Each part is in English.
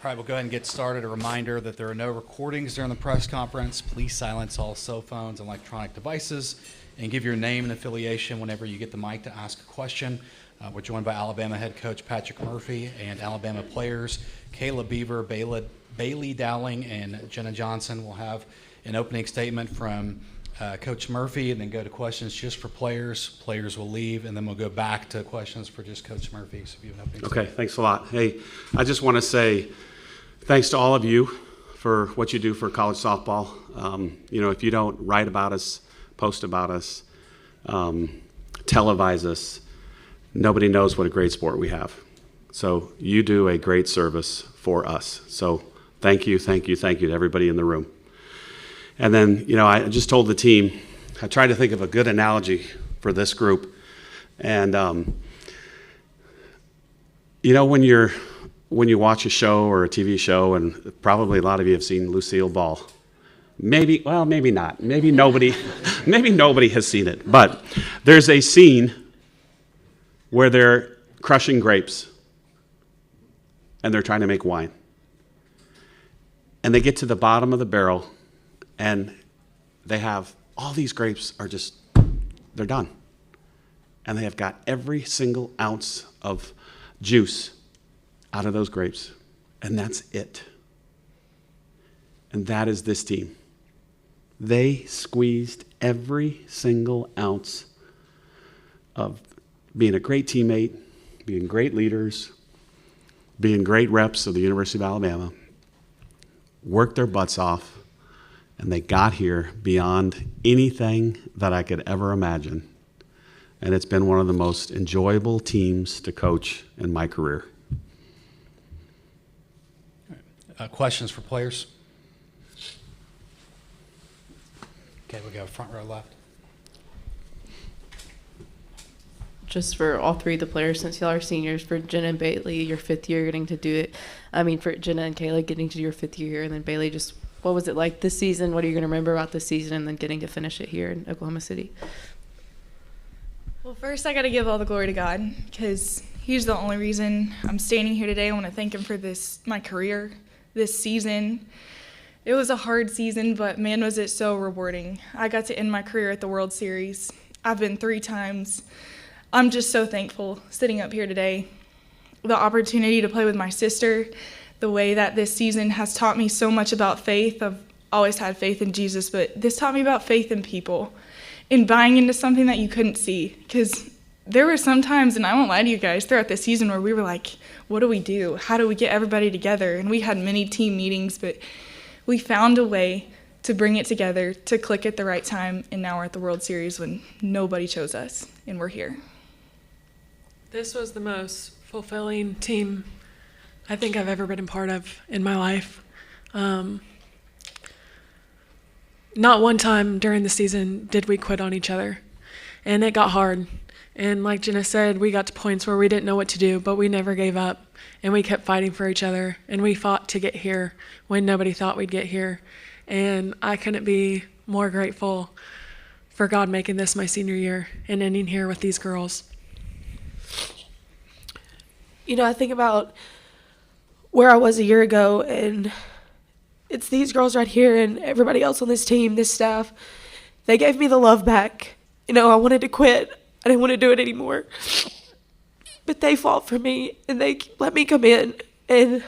All right, we'll go ahead and get started. A reminder that there are no recordings during the press conference. Please silence all cell phones and electronic devices and give your name and affiliation whenever you get the mic to ask a question. We're joined by Alabama head coach Patrick Murphy and Alabama players Kayla Beaver, Bailey Dowling, and Jenna Johnson. We'll have an opening statement from Coach Murphy and then go to questions just for players. Players will leave, and then we'll go back to questions for just Coach Murphy. So if you have an opening statement. Thanks a lot. Hey, I just want to say thanks to all of you for what you do for college softball. If you don't write about us, post about us, televise us, nobody knows what a great sport we have. So you do a great service for us. So thank you to everybody in the room. And then, I just told the team, I tried to think of a good analogy for this group. And, when you watch a show or a TV show, and probably a lot of you have seen Lucille Ball. Maybe not. Maybe nobody has seen it. But there's a scene where they're crushing grapes and they're trying to make wine. And they get to the bottom of the barrel and they have all these grapes they're done. And they have got every single ounce of juice out of those grapes. And that's it. And that is this team. They squeezed every single ounce of being a great teammate, being great leaders, being great reps of the University of Alabama, worked their butts off, and they got here beyond anything that I could ever imagine. And it's been one of the most enjoyable teams to coach in my career. Questions for players? Okay, we go front row left. Just for all three of the players, since y'all are seniors, for Jenna and Bailey, your fifth year getting to do it. For Jenna and Kayla getting to do your fifth year, and then Bailey, just what was it like this season? What are you going to remember about this season, and then getting to finish it here in Oklahoma City? Well, first I got to give all the glory to God, because He's the only reason I'm standing here today. I want to thank Him for my career, this season. It was a hard season, but man, was it so rewarding. I got to end my career at the World Series. I've been 3 times. I'm just so thankful sitting up here today. The opportunity to play with my sister, the way that this season has taught me so much about faith. I've always had faith in Jesus, but this taught me about faith in people and buying into something that you couldn't see. Because there were some times, and I won't lie to you guys, throughout this season where we were like, what do we do? How do we get everybody together? And we had many team meetings, but we found a way to bring it together, to click at the right time, and now we're at the World Series when nobody chose us, and we're here. This was the most fulfilling team I think I've ever been a part of in my life. Not one time during the season did we quit on each other, and it got hard. And like Jenna said, we got to points where we didn't know what to do, but we never gave up, and we kept fighting for each other, and we fought to get here when nobody thought we'd get here. And I couldn't be more grateful for God making this my senior year and ending here with these girls. I think about where I was a year ago, and it's these girls right here and everybody else on this team, this staff. They gave me the love back. I wanted to quit. I didn't want to do it anymore. But they fought for me, and they let me come in, and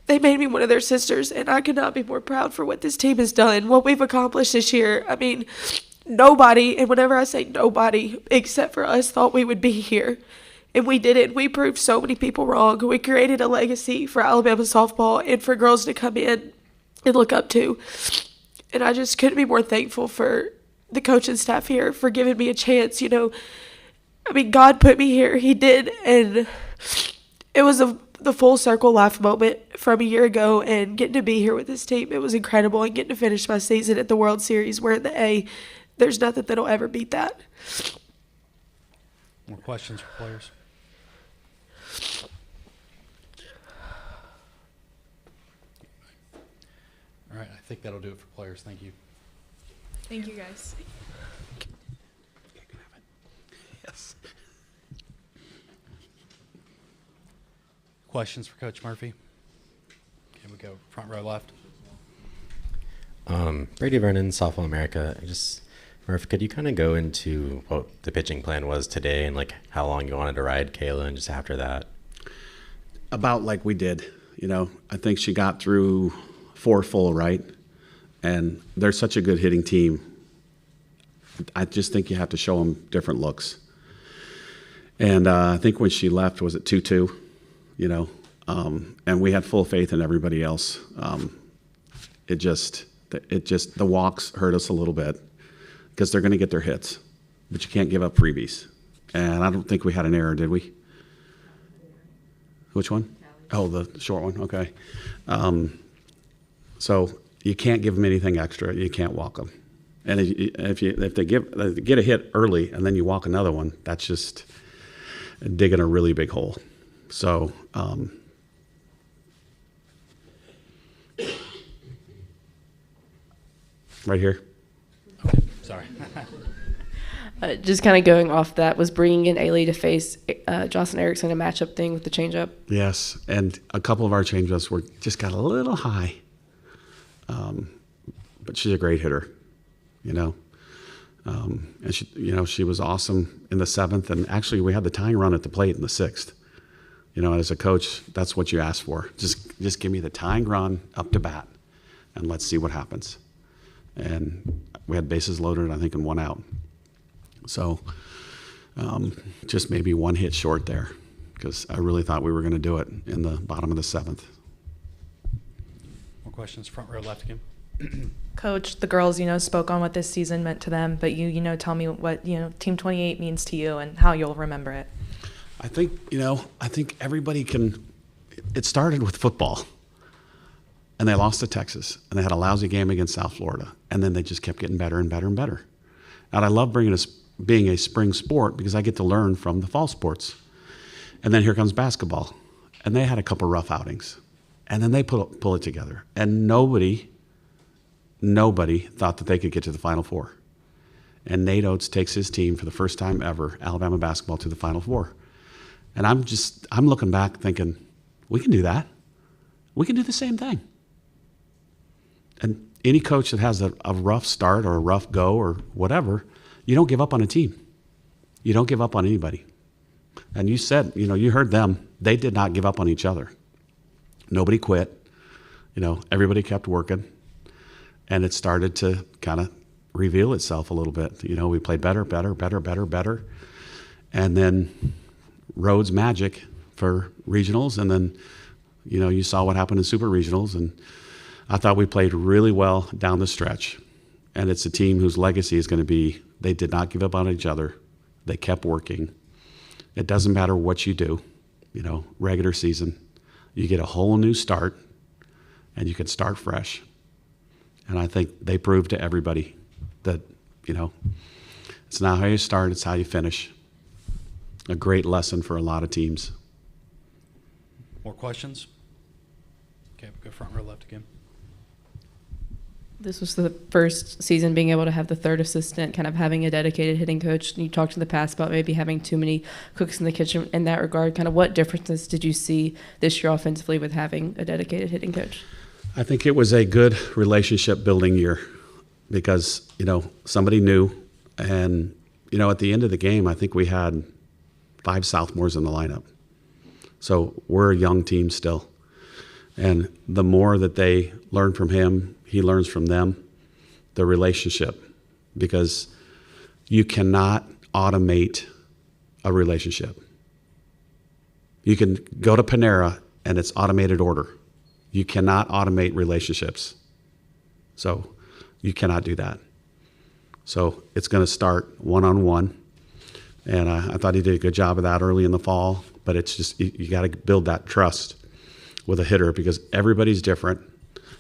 they made me one of their sisters, and I could not be more proud for what this team has done, what we've accomplished this year. Nobody, and whenever I say nobody except for us, thought we would be here. And we did it. We proved so many people wrong. We created a legacy for Alabama softball and for girls to come in and look up to. And I just couldn't be more thankful for the coaching staff here for giving me a chance. God put me here. He did. And it was the full circle life moment from a year ago, and getting to be here with this team, it was incredible. And getting to finish my season at the World Series, we're in the A. There's nothing that'll ever beat that. More questions for players? All right, I think that'll do it for players. Thank you. Thank you, guys. Yes. Questions for Coach Murphy? Okay, we go front row left. Brady Vernon, Softball America. Murph, could you kind of go into what the pitching plan was today and like how long you wanted to ride Kayla and just after that? About like we did, I think she got through 4 full, right? And they're such a good hitting team. I just think you have to show them different looks. And I think when she left, was it 2-2? And we had full faith in everybody else. The walks hurt us a little bit because they're going to get their hits, but you can't give up freebies. And I don't think we had an error, did we? Which one? Oh, the short one. Okay. So you can't give them anything extra. You can't walk them. And if they get a hit early and then you walk another one, that's just digging a really big hole. So right here. Okay, sorry. Just kind of going off that, was bringing in Ailey to face Jocelyn Erickson a matchup thing with the changeup? Yes, and a couple of our changeups just got a little high. But she's a great hitter, and she was awesome in the 7th, and actually we had the tying run at the plate in the 6th. As a coach, that's what you ask for. Just give me the tying run up to bat, and let's see what happens. And we had bases loaded, I think, and 1 out. So just maybe 1 hit short there, because I really thought we were going to do it in the bottom of the 7th. More questions, front row left again. Coach, the girls, spoke on what this season meant to them, but tell me what, Team 28 means to you and how you'll remember it. I think everybody it started with football. And they lost to Texas, and they had a lousy game against South Florida, and then they just kept getting better and better and better. And I love being a spring sport because I get to learn from the fall sports. And then here comes basketball, and they had a couple rough outings, and then they pull it together. And nobody thought that they could get to the Final Four. And Nate Oates takes his team for the first time ever, Alabama basketball, to the Final Four. And I'm looking back thinking, we can do that. We can do the same thing. And any coach that has a rough start or a rough go or whatever, you don't give up on a team. You don't give up on anybody. And you said, you heard them. They did not give up on each other. Nobody quit. Everybody kept working. And it started to kind of reveal itself a little bit. We played better. And then Rhodes magic for regionals. And then, you saw what happened in super regionals. And I thought we played really well down the stretch. And it's a team whose legacy is going to be, they did not give up on each other. They kept working. It doesn't matter what you do, regular season. You get a whole new start, and you can start fresh. And I think they proved to everybody that, it's not how you start, it's how you finish. A great lesson for a lot of teams. More questions? Okay, we'll go front row left again. This was the first season being able to have the third assistant, kind of having a dedicated hitting coach. You talked in the past about maybe having too many cooks in the kitchen in that regard. Kind of what differences did you see this year offensively with having a dedicated hitting coach? I think it was a good relationship building year because, somebody new. And, at the end of the game, I think we had 5 sophomores in the lineup. So we're a young team still. And the more that they learn from him, he learns from them, the relationship, because you cannot automate a relationship. You can go to Panera and it's automated order. You cannot automate relationships. So you cannot do that. So it's going to start one-on-one. And I thought he did a good job of that early in the fall, but it's just, you got to build that trust with a hitter because everybody's different.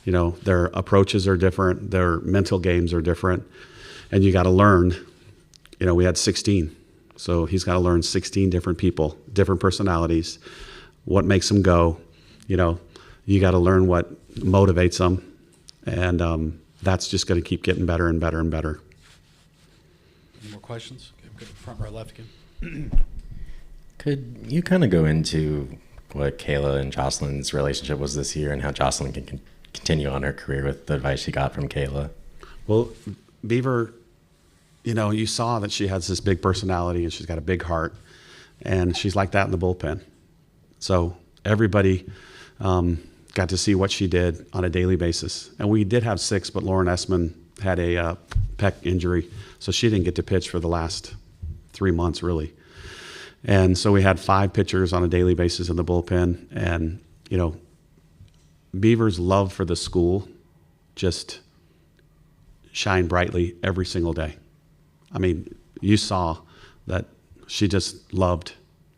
Their approaches are different, their mental games are different, and you got to learn. We had 16, so he's got to learn 16 different people, different personalities, what makes them go. You got to learn what motivates them, and that's just going to keep getting better and better and better. Any more questions? Okay, we'll go front row left again. Could you kind of go into what Kayla and Jocelyn's relationship was this year and how Jocelyn can continue on her career with the advice she got from Kayla. Well, Beaver, you know, you saw that she has this big personality and she's got a big heart, and she's like that in the bullpen. So everybody got to see what she did on a daily basis. And we did have 6, but Lauren Essman had a pec injury, so she didn't get to pitch for the last 3 months, really. And so we had 5 pitchers on a daily basis in the bullpen. And, you know, Beaver's love for the school just shined brightly every single day. I mean, you saw that she just loved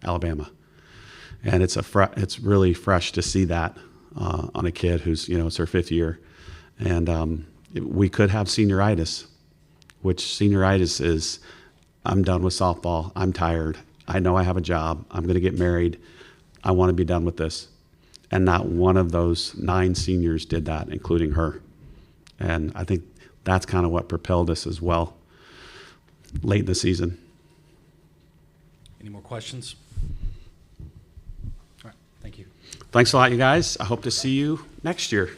Alabama. And it's really fresh to see that on a kid who's, you know, it's her 5th year. And we could have senioritis, which senioritis is, I'm done with softball. I'm tired. I know I have a job. I'm going to get married. I want to be done with this. And not one of those 9 seniors did that, including her. And I think that's kind of what propelled us as well late in the season. Any more questions? All right, thank you. Thanks a lot, you guys. I hope to see you next year.